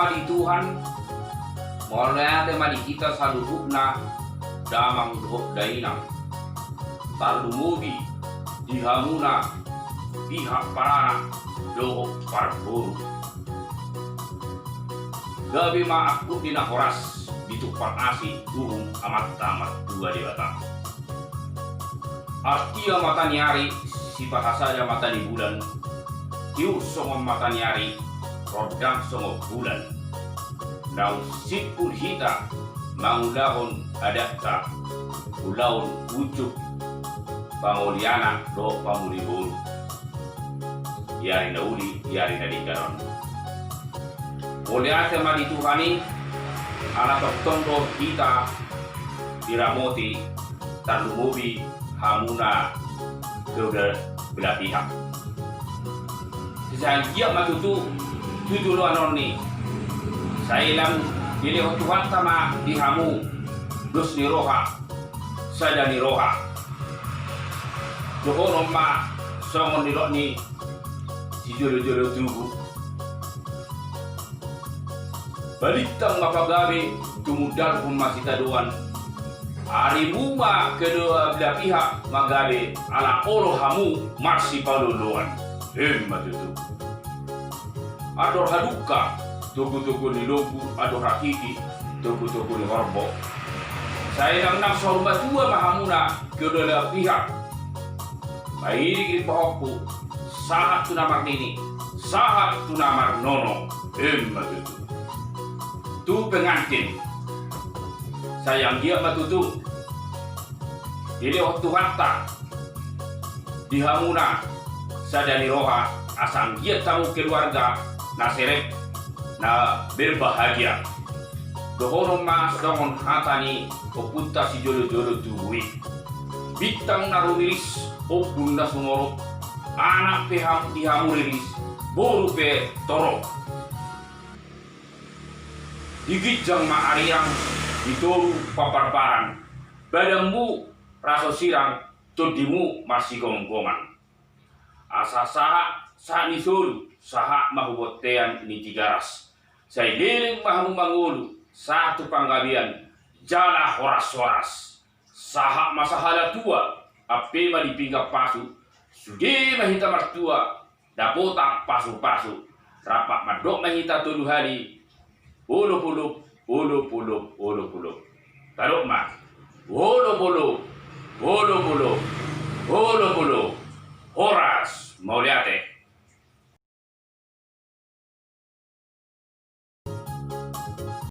madi Tuhan, mauliate madi kita saludukna damang doh dainang, talumubi dihamuna pihak parana doh parburu. Gabi ma aku dina horas ditukpan asi durung amat tamat dua dewata. Artia mata nyari sifat saja mata di bulan, tiu songo mata nyari rodang songo bulan. Nau sipun hita mangulahon adatta ulaun ujuk pangoliana do pamulihulu. Yari nauli yari nadikaron. Muliate madi Tuhani anak tondo kita diramoti talumubi hamuna keudah belah pihak. Sejak matutu tujuh anoni. Saya lam pilih Tuhan sama dihamu dus niroha saja niroha. Dohono ma songon nironi si jodoh tubuh. Balitang mapagabi tumudal pun masih taduan. Hari buma kedua belah pihak magabe ala olo hamu masih paluluan. Hemat itu. Ador haduka tugu-tugu ni logu ador hakiki tugu-tugu ni horbo. Saya nang sorba tua mahamuna kedua belah pihak. Bairi kiri pohokku sahat tunamar nini sahat tunamar nono. Hemat itu. Tu pengantin sayang dia matutu jadi waktu hatta dihamuna sadani roha asang dia tamu keluarga naserep na berbahagia dohono mas dongon hatani opunta si jodoh-jodoh tuhui bintang narumiris opunda sumoro anak peham dihamuriris boru pe torok digijang maariang ditoru paparparan badammu raso sirang todimu masih gonggongan asa saha nisulu saha mahubotean ni tigaras saya liling mahamu mangulu satu panggabian jala horas-horas saha masahala tua ape ma dipingga pasu sude mahita martua dapota pasu-pasu rapak madok mahita tulu hari ulu puluh taruh mas ulu puluh horas mau lihat